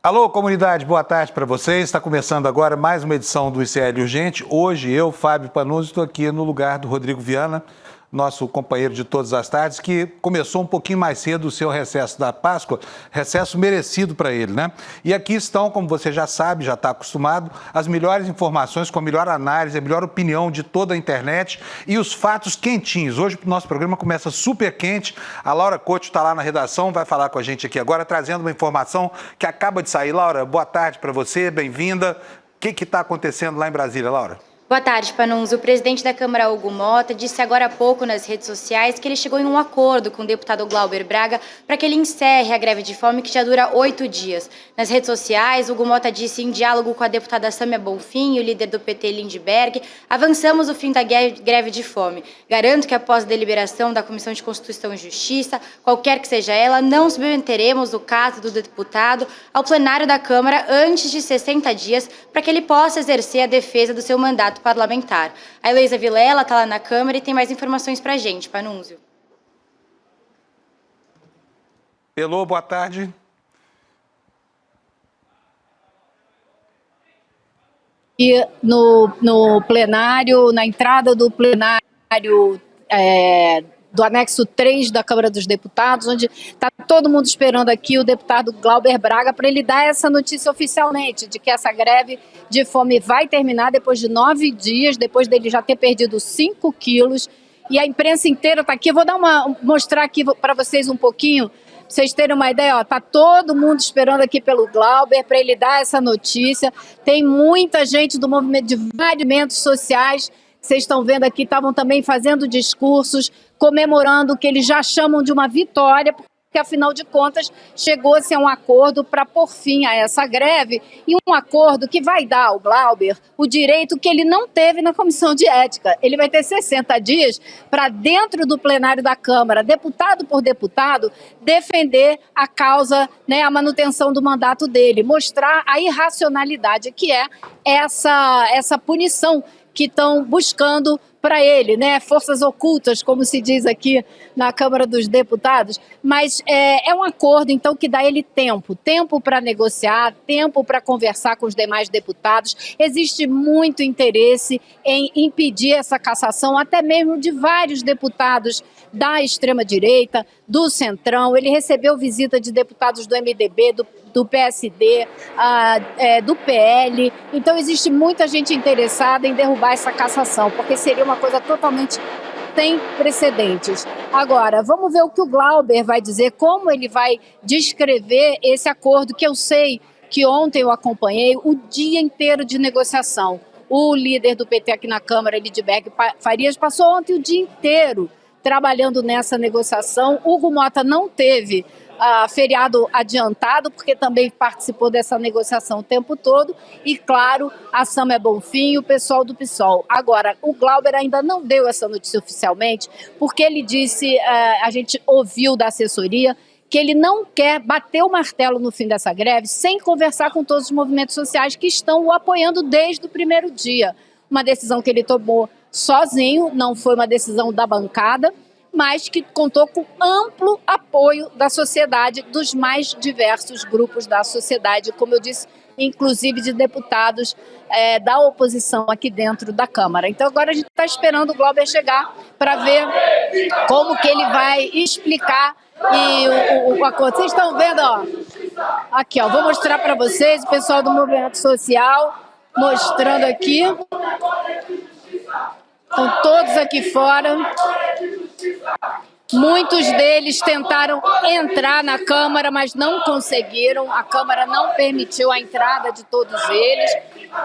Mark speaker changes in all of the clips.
Speaker 1: Alô, comunidade, boa tarde para vocês. Está começando agora mais uma edição do ICL Urgente. Hoje eu, Fábio Panunzi, estou aqui no lugar do Rodrigo Viana, nosso companheiro de todas as tardes, que começou um pouquinho mais cedo o seu recesso da Páscoa, recesso merecido para ele, né? E aqui estão, como você já sabe, já está acostumado, as melhores informações, com a melhor análise, a melhor opinião de toda a internet e os fatos quentinhos. Hoje o nosso programa começa super quente. A Laura Couto está lá na redação, vai falar com a gente aqui agora, trazendo uma informação que acaba de sair. Laura, boa tarde para você, bem-vinda. O que está acontecendo lá em Brasília, Laura?
Speaker 2: Boa tarde, Panunzi. O presidente da Câmara, Hugo Motta, disse agora há pouco nas redes sociais que ele chegou em um acordo com o deputado Glauber Braga para que ele encerre a greve de fome que já dura 8 dias. Nas redes sociais, Hugo Motta disse em diálogo com a deputada Sâmia Bonfim e o líder do PT, Lindbergh, avançamos o fim da greve de fome. Garanto que após a deliberação da Comissão de Constituição e Justiça, qualquer que seja ela, não submeteremos o caso do deputado ao plenário da Câmara antes de 60 dias para que ele possa exercer a defesa do seu mandato parlamentar. A Heloísa Vilela está lá na Câmara e tem mais informações para a gente, Panunzio.
Speaker 1: Elô, boa tarde.
Speaker 3: E no plenário, na entrada do plenário do anexo 3 da Câmara dos Deputados, onde está todo mundo esperando aqui o deputado Glauber Braga para ele dar essa notícia oficialmente de que essa greve de fome vai terminar depois de 9 dias, depois dele já ter perdido 5 quilos. E a imprensa inteira está aqui. Eu vou mostrar aqui para vocês um pouquinho, para vocês terem uma ideia. Está todo mundo esperando aqui pelo Glauber para ele dar essa notícia. Tem muita gente do movimento, de vários movimentos sociais, vocês estão vendo aqui, estavam também fazendo discursos, comemorando o que eles já chamam de uma vitória, porque, afinal de contas, chegou-se a um acordo para pôr fim a essa greve, e um acordo que vai dar ao Glauber o direito que ele não teve na Comissão de Ética. Ele vai ter 60 dias para, dentro do plenário da Câmara, deputado por deputado, defender a causa, né, a manutenção do mandato dele, mostrar a irracionalidade que é essa punição que estão buscando para ele, né? Forças ocultas, como se diz aqui na Câmara dos Deputados. Mas é um acordo, então, que dá ele tempo para negociar, tempo para conversar com os demais deputados. Existe muito interesse em impedir essa cassação, até mesmo de vários deputados da extrema-direita, do Centrão. Ele recebeu visita de deputados do MDB, do PSD, do PL. Então, existe muita gente interessada em derrubar essa cassação, porque seria uma coisa totalmente sem precedentes. Agora, vamos ver o que o Glauber vai dizer, como ele vai descrever esse acordo, que eu sei que ontem eu acompanhei o dia inteiro de negociação. O líder do PT aqui na Câmara, Lindbergh Farias, passou ontem o dia inteiro trabalhando nessa negociação. Hugo Motta não teve feriado adiantado, porque também participou dessa negociação o tempo todo, e claro, a Sâmia Bonfim e o pessoal do PSOL. Agora, o Glauber ainda não deu essa notícia oficialmente, porque ele disse, a gente ouviu da assessoria, que ele não quer bater o martelo no fim dessa greve sem conversar com todos os movimentos sociais que estão o apoiando desde o primeiro dia. Uma decisão que ele tomou sozinho, não foi uma decisão da bancada, mas que contou com amplo apoio da sociedade, dos mais diversos grupos da sociedade, como eu disse, inclusive de deputados da oposição aqui dentro da Câmara. Então agora a gente está esperando o Glauber chegar para ver como que ele vai explicar o acordo. Vocês estão vendo, ó, aqui, ó, vou mostrar para vocês, o pessoal do movimento social mostrando aqui. Estão todos aqui fora. Muitos deles tentaram entrar na Câmara, mas não conseguiram. A Câmara não permitiu a entrada de todos eles.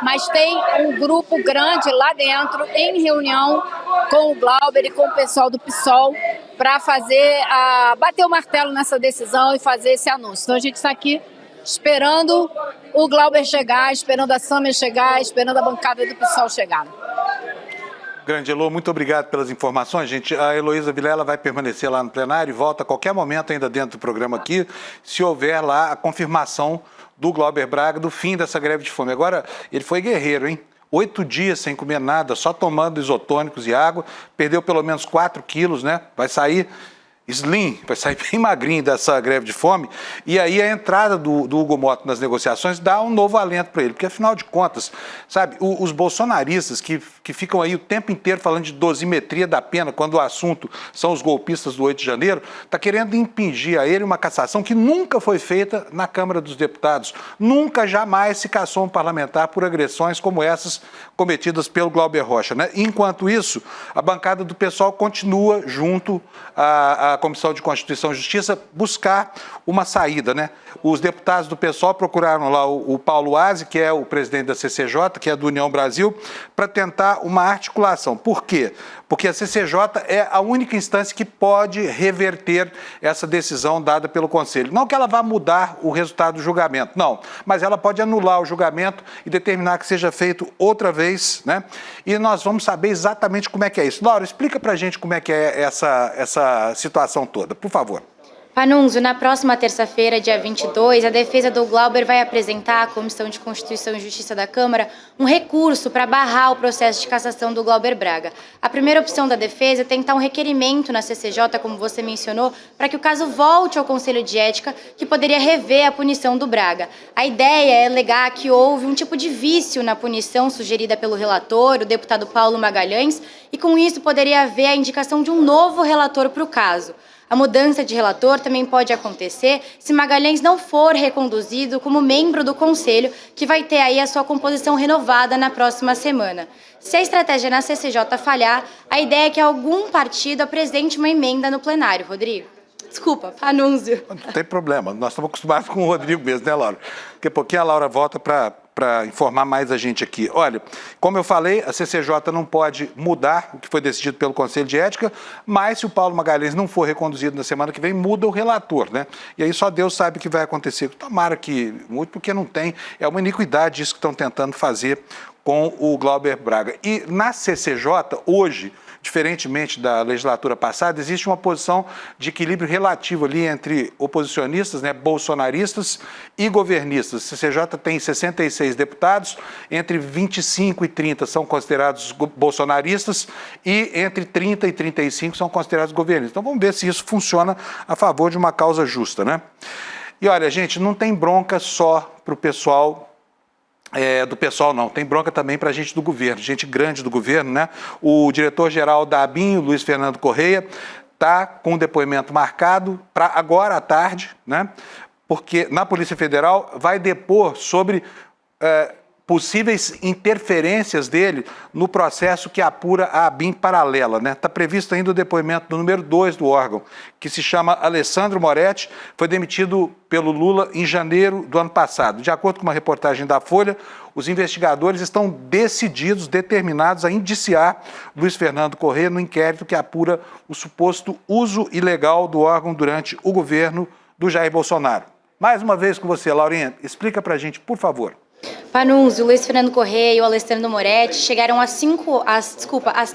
Speaker 3: Mas tem um grupo grande lá dentro, em reunião com o Glauber e com o pessoal do PSOL, para bater o martelo nessa decisão e fazer esse anúncio. Então a gente está aqui esperando o Glauber chegar, esperando a Sâmia chegar, esperando a bancada do PSOL chegar.
Speaker 1: Grande Elô, muito obrigado pelas informações, gente. A Heloísa Vilela vai permanecer lá no plenário e volta a qualquer momento ainda dentro do programa aqui, se houver lá a confirmação do Glauber Braga do fim dessa greve de fome. Agora, ele foi guerreiro, hein? 8 dias sem comer nada, só tomando isotônicos e água, perdeu pelo menos 4 quilos, né? Vai sair slim, vai sair bem magrinho dessa greve de fome, e aí a entrada do Hugo Mota nas negociações dá um novo alento para ele, porque afinal de contas, sabe, os bolsonaristas que ficam aí o tempo inteiro falando de dosimetria da pena, quando o assunto são os golpistas do 8 de janeiro, está querendo impingir a ele uma cassação que nunca foi feita na Câmara dos Deputados. Nunca, jamais se cassou um parlamentar por agressões como essas cometidas pelo Glauber Rocha, né? Enquanto isso, a bancada do PSOL continua junto à Comissão de Constituição e Justiça buscar uma saída, né? Os deputados do PSOL procuraram lá o Paulo Aze, que é o presidente da CCJ, que é do União Brasil, para tentar uma articulação. Por quê? Porque a CCJ é a única instância que pode reverter essa decisão dada pelo Conselho. Não que ela vá mudar o resultado do julgamento, não, mas ela pode anular o julgamento e determinar que seja feito outra vez, né? E nós vamos saber exatamente como é que é isso. Laura, explica pra gente como é que é essa situação toda, por favor.
Speaker 2: Panunzio, na próxima terça-feira, dia 22, a defesa do Glauber vai apresentar à Comissão de Constituição e Justiça da Câmara um recurso para barrar o processo de cassação do Glauber Braga. A primeira opção da defesa é tentar um requerimento na CCJ, como você mencionou, para que o caso volte ao Conselho de Ética, que poderia rever a punição do Braga. A ideia é alegar que houve um tipo de vício na punição sugerida pelo relator, o deputado Paulo Magalhães, e com isso poderia haver a indicação de um novo relator para o caso. A mudança de relator também pode acontecer se Magalhães não for reconduzido como membro do Conselho, que vai ter aí a sua composição renovada na próxima semana. Se a estratégia na CCJ falhar, a ideia é que algum partido apresente uma emenda no plenário. Rodrigo? Desculpa, Panunzio.
Speaker 1: Não tem problema, nós estamos acostumados com o Rodrigo mesmo, né, Laura? Daqui a pouquinho a Laura volta para informar mais a gente aqui. Olha, como eu falei, a CCJ não pode mudar o que foi decidido pelo Conselho de Ética, mas se o Paulo Magalhães não for reconduzido na semana que vem, muda o relator, né? E aí só Deus sabe o que vai acontecer. Tomara que muito, porque não tem, é uma iniquidade isso que estão tentando fazer com o Glauber Braga. E na CCJ, hoje, diferentemente da legislatura passada, existe uma posição de equilíbrio relativo ali entre oposicionistas, né, bolsonaristas e governistas. A CCJ tem 66 deputados, entre 25 e 30 são considerados bolsonaristas e entre 30 e 35 são considerados governistas. Então vamos ver se isso funciona a favor de uma causa justa, né? E olha, gente, não tem bronca só para o pessoal do pessoal, não. Tem bronca também para gente do governo, gente grande do governo, né? O diretor-geral da ABIN, o Luiz Fernando Correia, está com o depoimento marcado para agora à tarde, né? Porque na Polícia Federal vai depor sobre possíveis interferências dele no processo que apura a ABIN paralela, né? Está previsto ainda o depoimento do número 2 do órgão, que se chama Alessandro Moretti, foi demitido pelo Lula em janeiro do ano passado. De acordo com uma reportagem da Folha, os investigadores estão decididos, determinados a indiciar Luiz Fernando Correia no inquérito que apura o suposto uso ilegal do órgão durante o governo do Jair Bolsonaro. Mais uma vez com você, Laurinha, explica pra gente, por favor.
Speaker 2: Panunzio, o Luiz Fernando Correia e o Alessandro Moretti chegaram às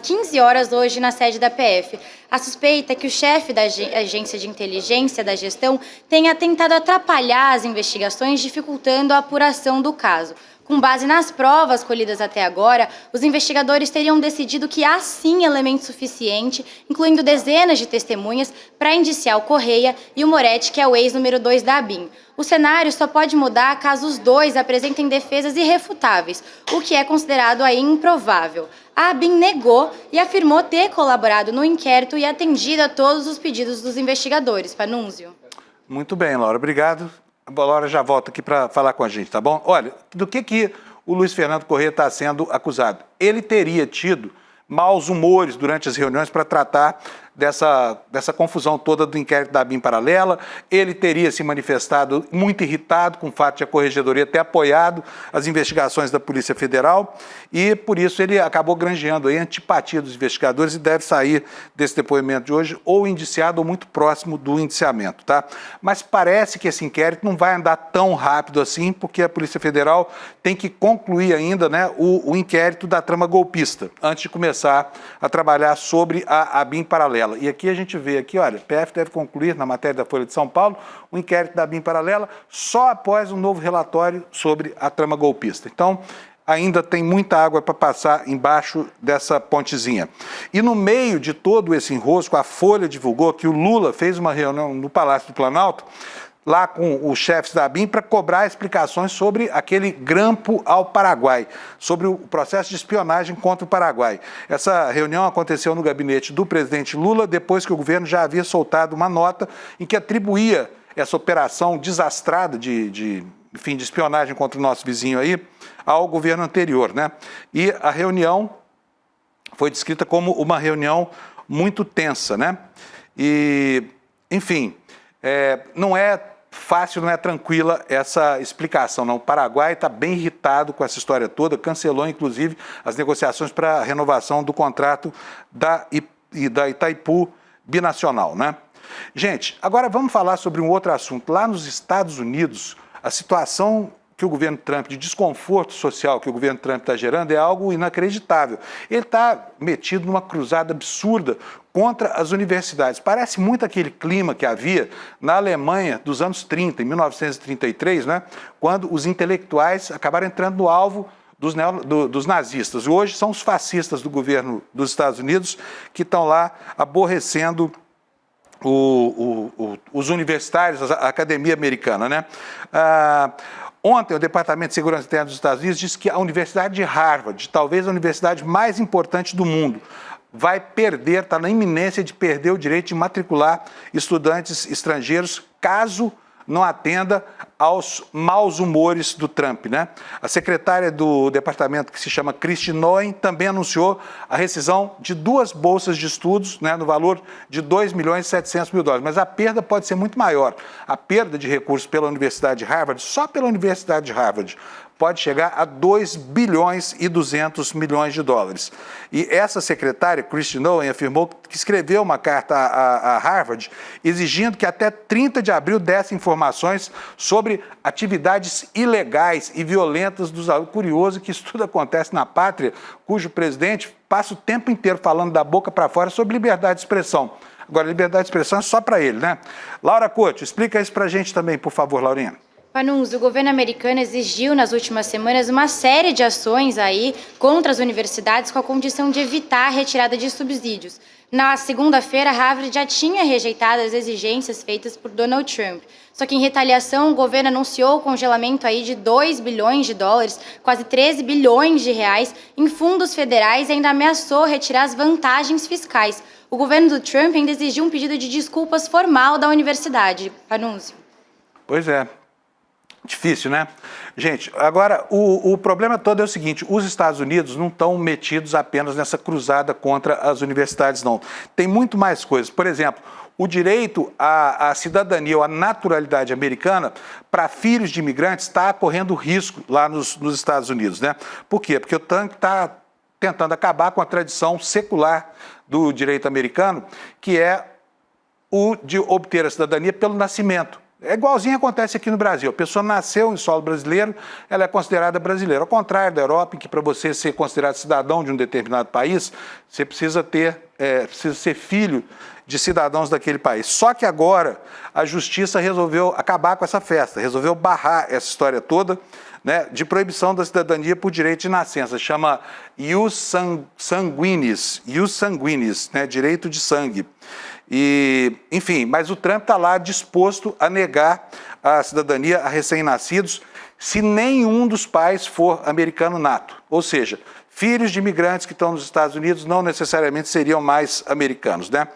Speaker 2: 15 horas hoje na sede da PF. A suspeita é que o chefe da agência de inteligência da gestão tenha tentado atrapalhar as investigações, dificultando a apuração do caso. Com base nas provas colhidas até agora, os investigadores teriam decidido que há sim elemento suficiente, incluindo dezenas de testemunhas, para indiciar o Correia e o Moretti, que é o ex-número 2 da ABIN. O cenário só pode mudar caso os dois apresentem defesas irrefutáveis, o que é considerado aí improvável. A ABIN negou e afirmou ter colaborado no inquérito e atendido a todos os pedidos dos investigadores. Panunzio.
Speaker 1: Muito bem, Laura, obrigado. A Laura já volta aqui para falar com a gente, tá bom? Olha, do que o Luiz Fernando Correia está sendo acusado? Ele teria tido maus humores durante as reuniões para tratar dessa confusão toda do inquérito da ABIN paralela. Ele teria se manifestado muito irritado com o fato de a Corregedoria ter apoiado as investigações da Polícia Federal e, por isso, ele acabou granjeando aí a antipatia dos investigadores e deve sair desse depoimento de hoje ou indiciado ou muito próximo do indiciamento, tá? Mas parece que esse inquérito não vai andar tão rápido assim, porque a Polícia Federal tem que concluir ainda, né, o inquérito da trama golpista, antes de começar a trabalhar sobre a ABIN paralela. E aqui a gente vê aqui, olha, o PF deve concluir, na matéria da Folha de São Paulo, o inquérito da ABIN paralela só após um novo relatório sobre a trama golpista. Então, ainda tem muita água para passar embaixo dessa pontezinha. E no meio de todo esse enrosco, a Folha divulgou que o Lula fez uma reunião no Palácio do Planalto, lá com os chefes da ABIN, para cobrar explicações sobre aquele grampo ao Paraguai, sobre o processo de espionagem contra o Paraguai. Essa reunião aconteceu no gabinete do presidente Lula, depois que o governo já havia soltado uma nota em que atribuía essa operação desastrada de espionagem contra o nosso vizinho aí, ao governo anterior, né? E a reunião foi descrita como uma reunião muito tensa, né? E, enfim, não é fácil, não é tranquila essa explicação, não. O Paraguai está bem irritado com essa história toda, cancelou, inclusive, as negociações para a renovação do contrato da Itaipu Binacional, né? Gente, agora vamos falar sobre um outro assunto. Lá nos Estados Unidos, a situação que o governo Trump, de desconforto social que o governo Trump está gerando é algo inacreditável. Ele está metido numa cruzada absurda contra as universidades. Parece muito aquele clima que havia na Alemanha dos anos 30, em 1933, né, quando os intelectuais acabaram entrando no alvo dos nazistas. Hoje são os fascistas do governo dos Estados Unidos que estão lá aborrecendo os universitários, a academia americana, né? Ontem, o Departamento de Segurança Interna dos Estados Unidos disse que a Universidade de Harvard, talvez a universidade mais importante do mundo, vai perder, está na iminência de perder o direito de matricular estudantes estrangeiros, caso não atenda aos maus humores do Trump, né? A secretária do departamento, que se chama Kristi Noem, também anunciou a rescisão de 2 bolsas de estudos, né, no valor de $2.700.000, mas a perda pode ser muito maior. A perda de recursos pela Universidade de Harvard, só pela Universidade de Harvard, pode chegar a $2.200 bilhões. E essa secretária, Kristi Noem, afirmou que escreveu uma carta a Harvard exigindo que até 30 de abril desse informações sobre atividades ilegais e violentas dos alunos. Curioso que isso tudo acontece na pátria, cujo presidente passa o tempo inteiro falando da boca para fora sobre liberdade de expressão. Agora, liberdade de expressão é só para ele, né? Laura Couto, explica isso para a gente também, por favor, Laurinha.
Speaker 2: Panunzio, o governo americano exigiu nas últimas semanas uma série de ações aí contra as universidades com a condição de evitar a retirada de subsídios. Na segunda-feira, Harvard já tinha rejeitado as exigências feitas por Donald Trump. Só que em retaliação, o governo anunciou o congelamento aí de $2 bilhões, quase 13 bilhões de reais, em fundos federais e ainda ameaçou retirar as vantagens fiscais. O governo do Trump ainda exigiu um pedido de desculpas formal da universidade. Panunzio.
Speaker 1: Pois é. Difícil, né? Gente, agora, o problema todo é o seguinte, os Estados Unidos não estão metidos apenas nessa cruzada contra as universidades, não. Tem muito mais coisas. Por exemplo, o direito à cidadania ou à naturalidade americana para filhos de imigrantes está correndo risco lá nos Estados Unidos, né? Por quê? Porque o Trump está tentando acabar com a tradição secular do direito americano, que é o de obter a cidadania pelo nascimento. É igualzinho acontece aqui no Brasil. A pessoa nasceu em solo brasileiro, ela é considerada brasileira. Ao contrário da Europa, em que para você ser considerado cidadão de um determinado país, você precisa ser filho de cidadãos daquele país. Só que agora a justiça resolveu acabar com essa festa, resolveu barrar essa história toda, né, de proibição da cidadania por direito de nascença. Chama ius sanguinis, né, direito de sangue. E, enfim, mas o Trump está lá disposto a negar a cidadania a recém-nascidos se nenhum dos pais for americano nato. Ou seja, filhos de imigrantes que estão nos Estados Unidos não necessariamente seriam mais americanos, né?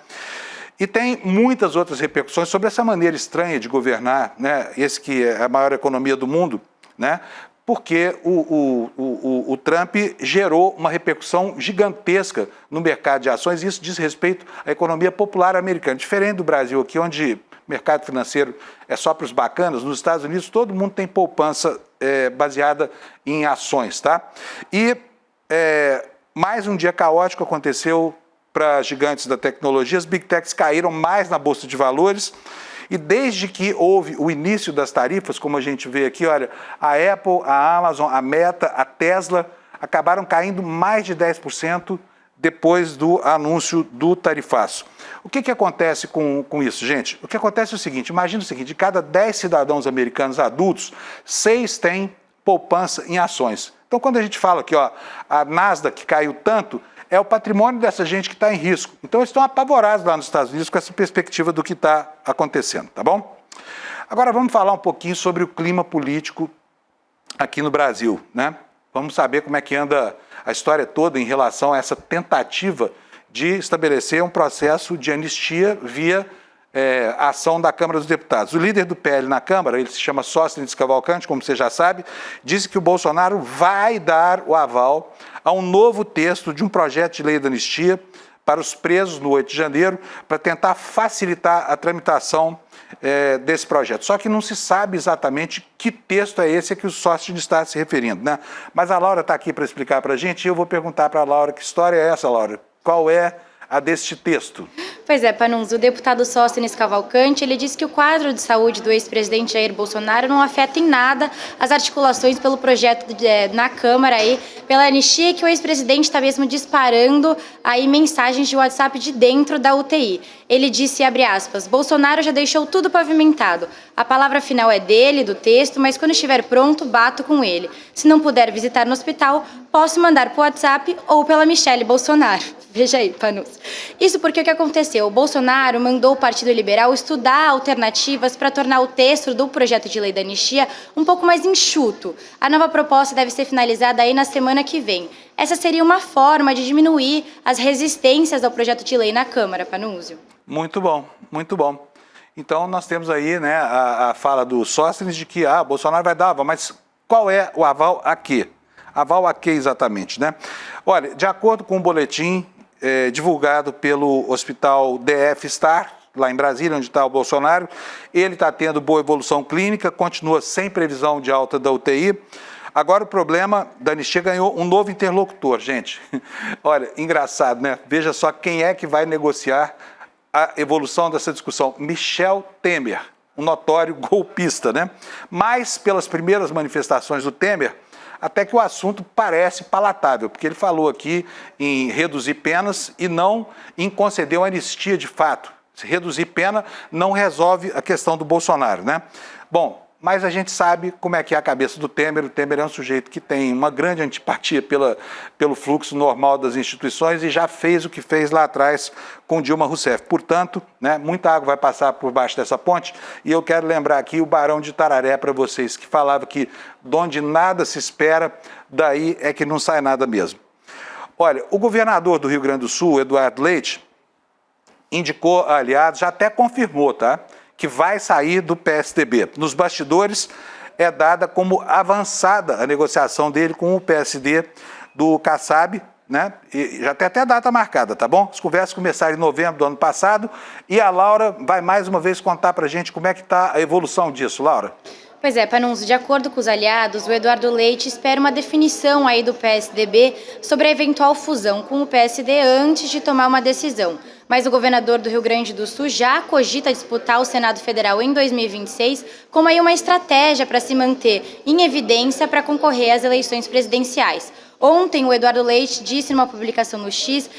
Speaker 1: E tem muitas outras repercussões sobre essa maneira estranha de governar, né? Esse que é a maior economia do mundo, né? Porque o Trump gerou uma repercussão gigantesca no mercado de ações, e isso diz respeito à economia popular americana. Diferente do Brasil aqui, onde o mercado financeiro é só para os bacanas, nos Estados Unidos todo mundo tem poupança baseada em ações, tá? E mais um dia caótico aconteceu para gigantes da tecnologia, as Big Techs caíram mais na Bolsa de Valores. E desde que houve o início das tarifas, como a gente vê aqui, olha, a Apple, a Amazon, a Meta, a Tesla, acabaram caindo mais de 10% depois do anúncio do tarifaço. O que acontece com isso, gente? O que acontece é o seguinte, imagina o seguinte, de cada 10 cidadãos americanos adultos, 6 têm poupança em ações. Então, quando a gente fala aqui, ó, a Nasdaq caiu tanto, é o patrimônio dessa gente que está em risco. Então, eles estão apavorados lá nos Estados Unidos com essa perspectiva do que está acontecendo, tá bom? Agora, vamos falar um pouquinho sobre o clima político aqui no Brasil, né? Vamos saber como é que anda a história toda em relação a essa tentativa de estabelecer um processo de anistia via ação da Câmara dos Deputados. O líder do PL na Câmara, ele se chama Sóstenes Cavalcante, como você já sabe, disse que o Bolsonaro vai dar o aval a um novo texto de um projeto de lei da anistia para os presos no 8 de janeiro, para tentar facilitar a tramitação desse projeto. Só que não se sabe exatamente que texto é esse a que o Sóstenes está se referindo, né? Mas a Laura está aqui para explicar para a gente e eu vou perguntar para a Laura que história é essa, Laura? Qual é a deste texto?
Speaker 2: Pois é, Panunzio, o deputado Sóstenes Cavalcante, ele disse que o quadro de saúde do ex-presidente Jair Bolsonaro não afeta em nada as articulações pelo projeto na Câmara aí, pela anistia, que o ex-presidente está mesmo disparando aí mensagens de WhatsApp de dentro da UTI. Ele disse, abre aspas, Bolsonaro já deixou tudo pavimentado. A palavra final é dele, do texto, mas quando estiver pronto, bato com ele. Se não puder visitar no hospital, posso mandar por WhatsApp ou pela Michelle Bolsonaro. Veja aí, Panus. Isso porque o que aconteceu? O Bolsonaro mandou o Partido Liberal estudar alternativas para tornar o texto do projeto de lei da anistia um pouco mais enxuto. A nova proposta deve ser finalizada aí na semana que vem. Essa seria uma forma de diminuir as resistências ao projeto de lei na Câmara, Panunzio.
Speaker 1: Muito bom, muito bom. Então, nós temos aí, né, a fala do Sóstenes de que Bolsonaro vai dar aval, mas qual é o aval a quê? Aval a quê exatamente, né? Olha, de acordo com o boletim divulgado pelo Hospital DF Star, lá em Brasília, onde está o Bolsonaro, ele está tendo boa evolução clínica, continua sem previsão de alta da UTI. Agora o problema da anistia ganhou um novo interlocutor, gente. Olha, engraçado, né? Veja só quem é que vai negociar a evolução dessa discussão. Michel Temer, um notório golpista, né? Mas, pelas primeiras manifestações do Temer, até que o assunto parece palatável, porque ele falou aqui em reduzir penas e não em conceder uma anistia de fato. Se reduzir pena não resolve a questão do Bolsonaro, né? Bom, mas a gente sabe como é que é a cabeça do Temer. O Temer é um sujeito que tem uma grande antipatia pelo fluxo normal das instituições e já fez o que fez lá atrás com Dilma Rousseff. Portanto, né, muita água vai passar por baixo dessa ponte e eu quero lembrar aqui o Barão de Tararé para vocês, que falava que de onde nada se espera, daí é que não sai nada mesmo. Olha, o governador do Rio Grande do Sul, Eduardo Leite, indicou a aliados, já até confirmou, tá? Que vai sair do PSDB. Nos bastidores, é dada como avançada a negociação dele com o PSD do Kassab, né? E já tem até data marcada, tá bom? As conversas começaram em novembro do ano passado e a Laura vai mais uma vez contar pra gente como é que está a evolução disso, Laura.
Speaker 2: Pois é, Panunzio, de acordo com os aliados, o Eduardo Leite espera uma definição aí do PSDB sobre a eventual fusão com o PSD antes de tomar uma decisão. Mas o governador do Rio Grande do Sul já cogita disputar o Senado Federal em 2026 como aí uma estratégia para se manter em evidência para concorrer às eleições presidenciais. Ontem, o Eduardo Leite disse numa publicação no X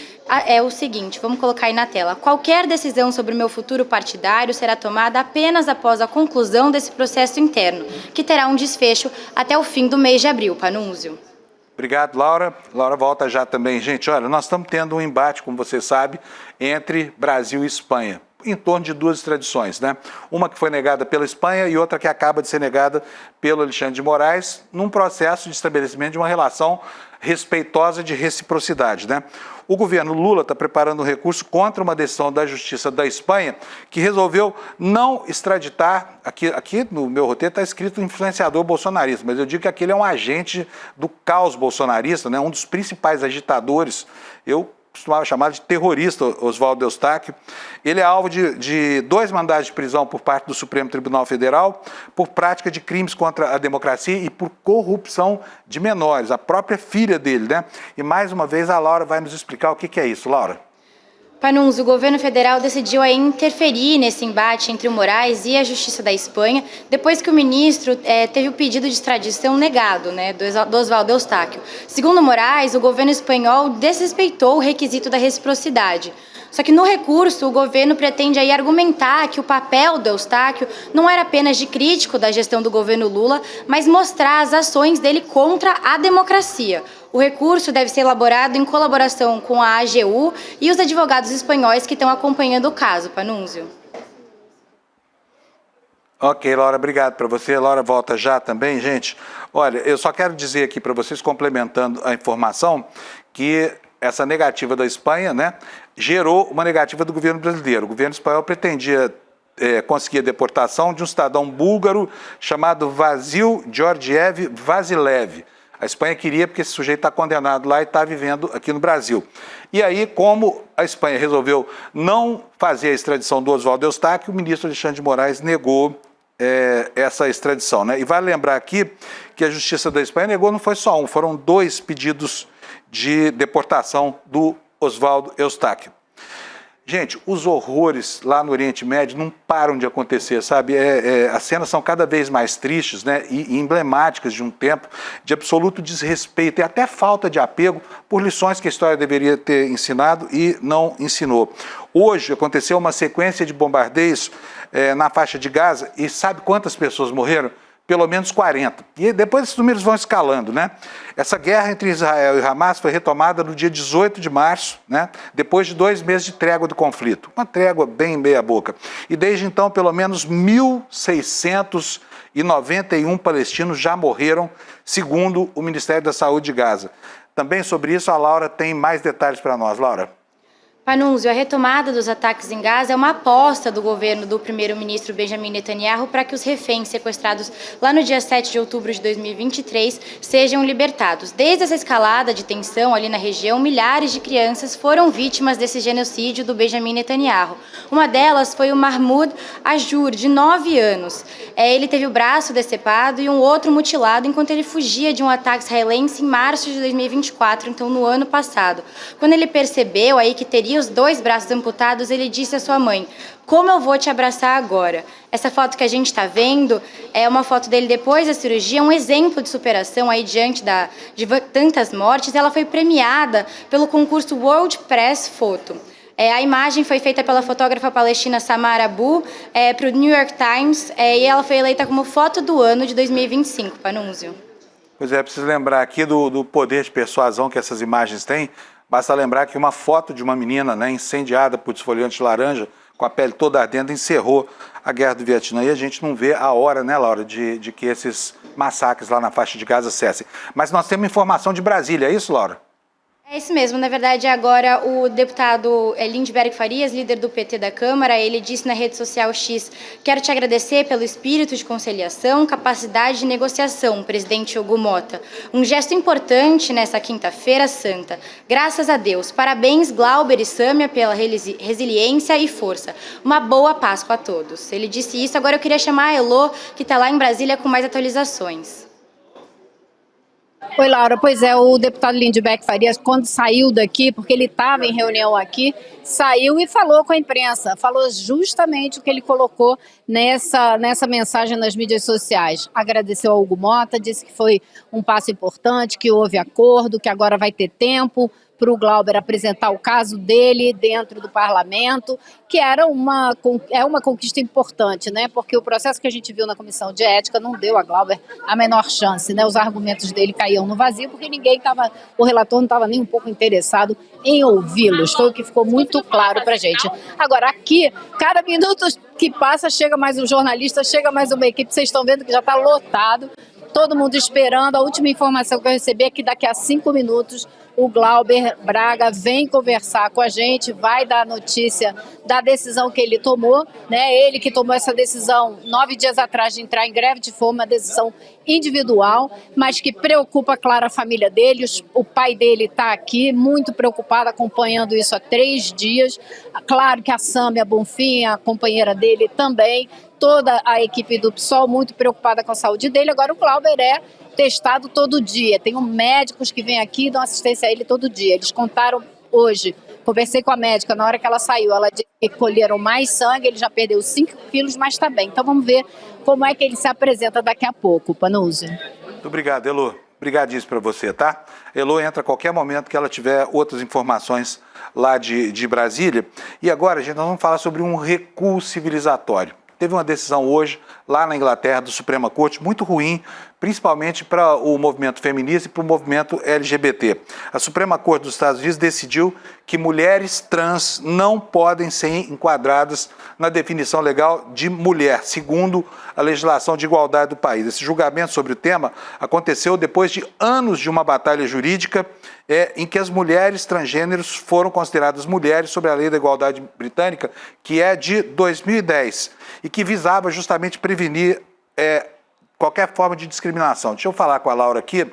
Speaker 2: o seguinte, vamos colocar aí na tela. Qualquer decisão sobre o meu futuro partidário será tomada apenas após a conclusão desse processo interno, que terá um desfecho até o fim do mês de abril, Panunzio.
Speaker 1: Obrigado, Laura. Laura volta já também. Gente, olha, nós estamos tendo um embate, como você sabe, entre Brasil e Espanha, em torno de duas tradições, né? Uma que foi negada pela Espanha e outra que acaba de ser negada pelo Alexandre de Moraes, num processo de estabelecimento de uma relação respeitosa de reciprocidade, né? O governo Lula está preparando um recurso contra uma decisão da Justiça da Espanha que resolveu não extraditar, aqui no meu roteiro está escrito influenciador bolsonarista, mas eu digo que aquele é um agente do caos bolsonarista, né? Um dos principais agitadores, eu costumava chamar de terrorista, Oswaldo Eustáquio. Ele é alvo de 2 mandados de prisão por parte do Supremo Tribunal Federal por prática de crimes contra a democracia e por corrupção de menores, a própria filha dele, né? E mais uma vez a Laura vai nos explicar o que é isso, Laura.
Speaker 2: Panunzio, o governo federal decidiu aí interferir nesse embate entre o Moraes e a Justiça da Espanha, depois que o ministro teve o pedido de extradição negado, né, do Oswaldo Eustáquio. Segundo Moraes, o governo espanhol desrespeitou o requisito da reciprocidade. Só que no recurso, o governo pretende aí argumentar que o papel do Eustáquio não era apenas de crítico da gestão do governo Lula, mas mostrar as ações dele contra a democracia. O recurso deve ser elaborado em colaboração com a AGU e os advogados espanhóis que estão acompanhando o caso, Panunzio.
Speaker 1: Ok, Laura, obrigado para você. Laura volta já também, gente. Olha, eu só quero dizer aqui para vocês, complementando a informação, que essa negativa da Espanha, né, gerou uma negativa do governo brasileiro. O governo espanhol pretendia conseguir a deportação de um cidadão búlgaro chamado Vasil Georgiev Vasilev. A Espanha queria porque esse sujeito está condenado lá e está vivendo aqui no Brasil. E aí, como a Espanha resolveu não fazer a extradição do Oswaldo Eustáquio, o ministro Alexandre de Moraes negou essa extradição, né? E vale lembrar aqui que a Justiça da Espanha negou, não foi só um, foram 2 pedidos de deportação do Oswaldo Eustáquio. Gente, os horrores lá no Oriente Médio não param de acontecer, sabe? As cenas são cada vez mais tristes, né? E emblemáticas de um tempo de absoluto desrespeito e até falta de apego por lições que a história deveria ter ensinado e não ensinou. Hoje aconteceu uma sequência de bombardeios na faixa de Gaza e sabe quantas pessoas morreram? Pelo menos 40. E depois esses números vão escalando, né? Essa guerra entre Israel e Hamas foi retomada no dia 18 de março, né? Depois de 2 meses de trégua do conflito. Uma trégua bem meia boca. E desde então, pelo menos 1.691 palestinos já morreram, segundo o Ministério da Saúde de Gaza. Também sobre isso, a Laura tem mais detalhes para nós. Laura.
Speaker 2: Panunzio, a retomada dos ataques em Gaza é uma aposta do governo do primeiro-ministro Benjamin Netanyahu para que os reféns sequestrados lá no dia 7 de outubro de 2023 sejam libertados. Desde essa escalada de tensão ali na região, milhares de crianças foram vítimas desse genocídio do Benjamin Netanyahu. Uma delas foi o Mahmoud Ajour, de 9 anos. Ele teve o braço decepado e um outro mutilado enquanto ele fugia de um ataque israelense em março de 2024, então no ano passado. Quando ele percebeu aí que teria os 2 braços amputados, ele disse à sua mãe: "Como eu vou te abraçar agora?" Essa foto que a gente está vendo é uma foto dele depois da cirurgia, um exemplo de superação aí diante de tantas mortes. Ela foi premiada pelo concurso World Press Photo. A imagem foi feita pela fotógrafa palestina Samar Abu para o New York Times e ela foi eleita como foto do ano de 2025, Panunzio.
Speaker 1: Pois é, preciso lembrar aqui do poder de persuasão que essas imagens têm. Basta lembrar que uma foto de uma menina, né, incendiada por desfolhante laranja, com a pele toda ardendo, encerrou a guerra do Vietnã. E a gente não vê a hora, né, Laura, de que esses massacres lá na faixa de Gaza cessem. Mas nós temos informação de Brasília, é isso, Laura?
Speaker 2: É isso mesmo. Na verdade, agora o deputado Lindbergh Farias, líder do PT da Câmara, ele disse na rede social X: "Quero te agradecer pelo espírito de conciliação, capacidade de negociação, presidente Hugo Mota. Um gesto importante nessa quinta-feira santa. Graças a Deus. Parabéns, Glauber e Sâmia, pela resiliência e força. Uma boa Páscoa a todos." Ele disse isso. Agora eu queria chamar a Elô, que está lá em Brasília com mais atualizações.
Speaker 3: Oi, Laura. Pois é, o deputado Lindbergh Farias, quando saiu daqui, porque ele estava em reunião aqui, saiu e falou com a imprensa, falou justamente o que ele colocou nessa mensagem nas mídias sociais. Agradeceu ao Hugo Mota, disse que foi um passo importante, que houve acordo, que agora vai ter tempo para o Glauber apresentar o caso dele dentro do parlamento, que é uma conquista importante, né? Porque o processo que a gente viu na comissão de ética não deu a Glauber a menor chance, né? Os argumentos dele caíam no vazio porque o relator não estava nem um pouco interessado em ouvi-los. Foi o que ficou muito claro para a gente. Agora, aqui, cada minuto que passa, chega mais um jornalista, chega mais uma equipe, vocês estão vendo que já está lotado, todo mundo esperando. A última informação que eu recebi é que daqui a 5 minutos o Glauber Braga vem conversar com a gente, vai dar notícia da decisão que ele tomou, né? Ele que tomou essa decisão 9 dias atrás de entrar em greve de fome, uma decisão individual, mas que preocupa, claro, a família dele. O pai dele está aqui, muito preocupado, acompanhando isso há 3 dias. Claro que a Sâmia Bonfim, a companheira dele também, toda a equipe do PSOL muito preocupada com a saúde dele. Agora o Glauber é testado todo dia, tem médicos que vêm aqui e dão assistência a ele todo dia. Eles contaram hoje conversei com a médica, na hora que ela saiu, ela disse que colheram mais sangue, ele já perdeu 5 quilos, mas está bem. Então vamos ver como é que ele se apresenta daqui a pouco, Panuzzi.
Speaker 1: Muito obrigado, Elo. Obrigadíssimo para você, tá? Elo entra a qualquer momento que ela tiver outras informações lá de Brasília. E agora, gente, nós vamos falar sobre um recuo civilizatório. Teve uma decisão hoje, lá na Inglaterra, do Suprema Corte, muito ruim, principalmente para o movimento feminista e para o movimento LGBT. A Suprema Corte dos Estados Unidos decidiu que mulheres trans não podem ser enquadradas na definição legal de mulher, segundo a legislação de igualdade do país. Esse julgamento sobre o tema aconteceu depois de anos de uma batalha jurídica em que as mulheres transgêneros foram consideradas mulheres sob a lei da igualdade britânica, que é de 2010, e que visava justamente prevenir qualquer forma de discriminação. Deixa eu falar com a Laura aqui.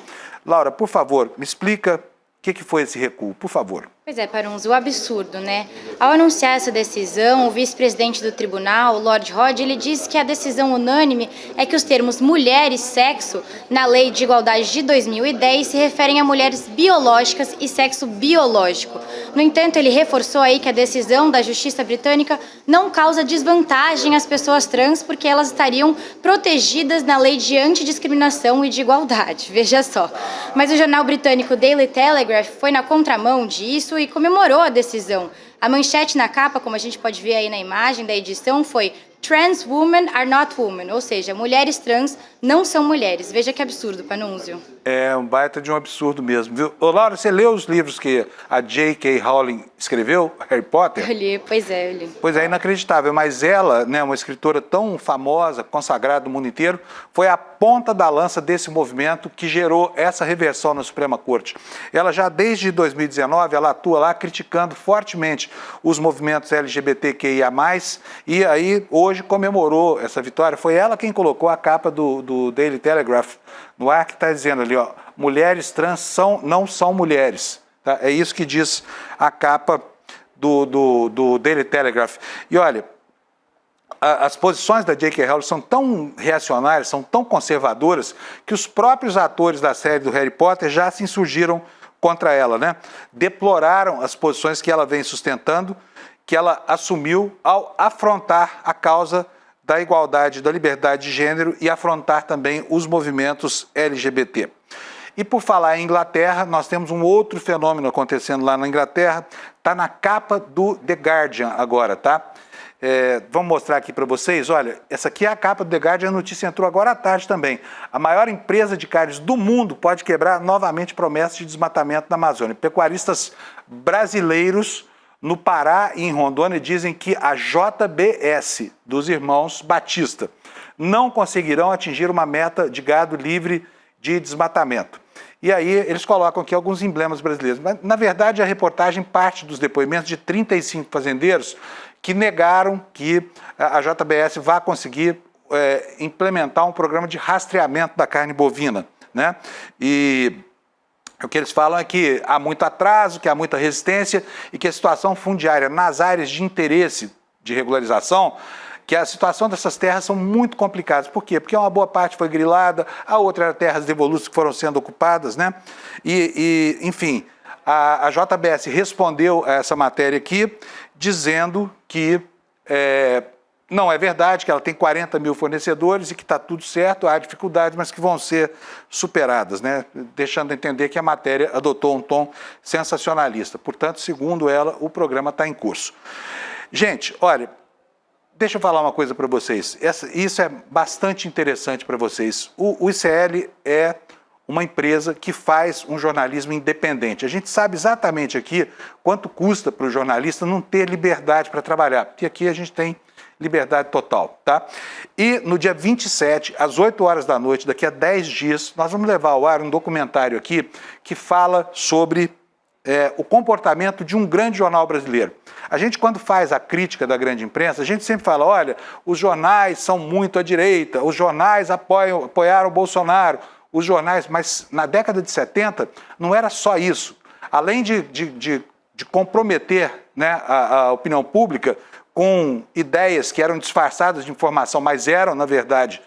Speaker 1: Laura, por favor, me explica o que foi esse recuo, por favor.
Speaker 2: Pois é, Panunzi, o absurdo, né? Ao anunciar essa decisão, o vice-presidente do tribunal, o Lord Hodge, ele disse que a decisão unânime é que os termos mulher e sexo, na Lei de Igualdade de 2010, se referem a mulheres biológicas e sexo biológico. No entanto, ele reforçou aí que a decisão da Justiça Britânica não causa desvantagem às pessoas trans, porque elas estariam protegidas na Lei de Antidiscriminação e de Igualdade. Veja só. Mas o jornal britânico Daily Telegraph foi na contramão disso e comemorou a decisão. A manchete na capa, como a gente pode ver aí na imagem da edição, foi Trans women are not women, ou seja, mulheres trans não são mulheres. Veja que absurdo, Panunzio.
Speaker 1: É um baita de um absurdo mesmo, viu? Ô, Laura, você leu os livros que a J.K. Rowling escreveu, Harry Potter?
Speaker 2: Eu li, pois é, eu li.
Speaker 1: Pois é, inacreditável, mas ela, né, uma escritora tão famosa, consagrada no mundo inteiro, foi a ponta da lança desse movimento que gerou essa reversão na Suprema Corte. Ela já desde 2019, ela atua lá criticando fortemente os movimentos LGBTQIA+, e aí hoje comemorou essa vitória. Foi ela quem colocou a capa do Daily Telegraph no ar, que está dizendo ali, ó, mulheres trans não são mulheres. Tá? É isso que diz a capa do Daily Telegraph. E olha, as posições da J.K. Rowling são tão reacionárias, são tão conservadoras, que os próprios atores da série do Harry Potter já se insurgiram contra ela, né? Deploraram as posições que ela vem sustentando, que ela assumiu ao afrontar a causa da igualdade, da liberdade de gênero e afrontar também os movimentos LGBT. E por falar em Inglaterra, nós temos um outro fenômeno acontecendo lá na Inglaterra, está na capa do The Guardian agora, tá? Vamos mostrar aqui para vocês, olha, essa aqui é a capa do The Guardian, a notícia entrou agora à tarde também. A maior empresa de carnes do mundo pode quebrar novamente promessas de desmatamento na Amazônia. Pecuaristas brasileiros no Pará e em Rondônia dizem que a JBS dos irmãos Batista não conseguirão atingir uma meta de gado livre de desmatamento. E aí eles colocam aqui alguns emblemas brasileiros. Mas, na verdade, a reportagem parte dos depoimentos de 35 fazendeiros que negaram que a JBS vá conseguir implementar um programa de rastreamento da carne bovina, né? E o que eles falam é que há muito atraso, que há muita resistência e que a situação fundiária nas áreas de interesse de regularização, que a situação dessas terras são muito complicadas. Por quê? Porque uma boa parte foi grilada, a outra era terras devolutas que foram sendo ocupadas, né? Enfim, a JBS respondeu a essa matéria aqui, dizendo que não é verdade, que ela tem 40 mil fornecedores e que está tudo certo, há dificuldades, mas que vão ser superadas, né? Deixando entender que a matéria adotou um tom sensacionalista. Portanto, segundo ela, o programa está em curso. Gente, olha, deixa eu falar uma coisa para vocês. Isso é bastante interessante para vocês. O ICL é uma empresa que faz um jornalismo independente. A gente sabe exatamente aqui quanto custa para o jornalista não ter liberdade para trabalhar, porque aqui a gente tem liberdade total, tá? E no dia 27, às 8 horas da noite, daqui a 10 dias, nós vamos levar ao ar um documentário aqui que fala sobre o comportamento de um grande jornal brasileiro. A gente, quando faz a crítica da grande imprensa, a gente sempre fala, olha, os jornais são muito à direita, os jornais apoiaram o Bolsonaro, os jornais, mas na década de 70 não era só isso. Além de comprometer, né, a opinião pública com ideias que eram disfarçadas de informação, mas eram, na verdade,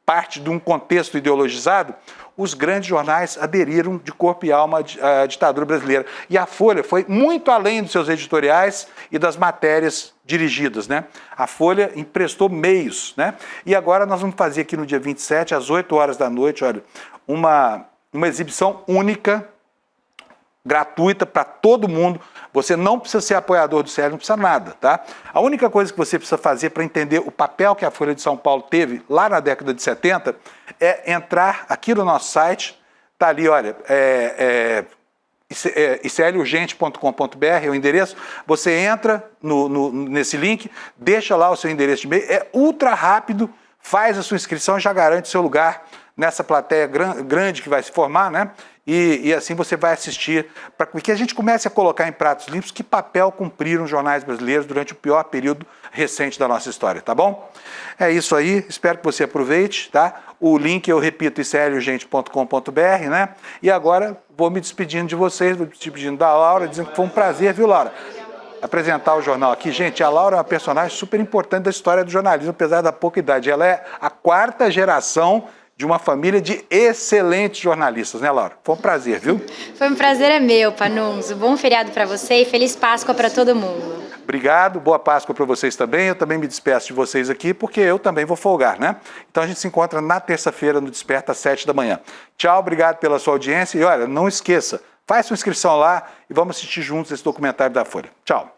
Speaker 1: parte de um contexto ideologizado, os grandes jornais aderiram de corpo e alma à ditadura brasileira. E a Folha foi muito além dos seus editoriais e das matérias dirigidas, né? A Folha emprestou meios, né? E agora nós vamos fazer aqui no dia 27, às 8 horas da noite, olha, uma exibição única, gratuita para todo mundo. Você não precisa ser apoiador do ICL, não precisa nada, tá? A única coisa que você precisa fazer para entender o papel que a Folha de São Paulo teve lá na década de 70 é entrar aqui no nosso site, tá ali, olha, iclurgente.com.br é o endereço, você entra nesse link, deixa lá o seu endereço de e-mail, é ultra rápido, faz a sua inscrição e já garante seu lugar nessa plateia grande que vai se formar, né? E assim você vai assistir, para que a gente comece a colocar em pratos limpos que papel cumpriram os jornais brasileiros durante o pior período recente da nossa história, tá bom? É isso aí, espero que você aproveite, tá? O link, eu repito, iclurgente.com.br, né? E agora vou me despedindo de vocês, vou me despedindo da Laura, dizendo que foi um prazer, viu, Laura? Apresentar o jornal aqui. Gente, a Laura é uma personagem super importante da história do jornalismo, apesar da pouca idade. Ela é a 4ª geração de uma família de excelentes jornalistas, né, Laura? Foi um prazer, viu?
Speaker 2: Foi um prazer é meu, Panunzio. Bom feriado para você e feliz Páscoa para todo mundo.
Speaker 1: Obrigado, boa Páscoa para vocês também. Eu também me despeço de vocês aqui, porque eu também vou folgar, né? Então a gente se encontra na terça-feira no Desperta às 7 da manhã. Tchau, obrigado pela sua audiência e olha, não esqueça, faz sua inscrição lá e vamos assistir juntos esse documentário da Folha. Tchau.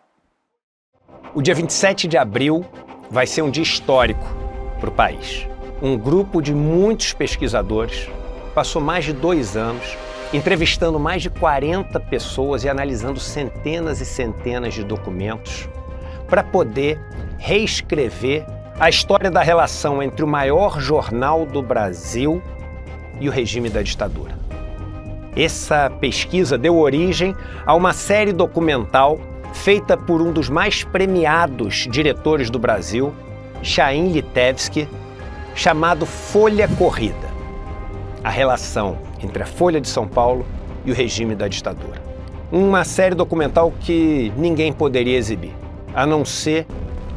Speaker 4: O dia 27 de abril vai ser um dia histórico para o país. Um grupo de muitos pesquisadores passou mais de 2 anos entrevistando mais de 40 pessoas e analisando centenas e centenas de documentos para poder reescrever a história da relação entre o maior jornal do Brasil e o regime da ditadura. Essa pesquisa deu origem a uma série documental feita por um dos mais premiados diretores do Brasil, Chaim Litevski, chamado Folha Corrida, a relação entre a Folha de São Paulo e o regime da ditadura. Uma série documental que ninguém poderia exibir, a não ser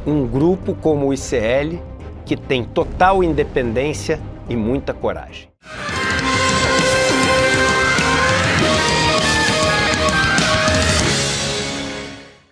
Speaker 4: um grupo como o ICL, que tem total independência e muita coragem.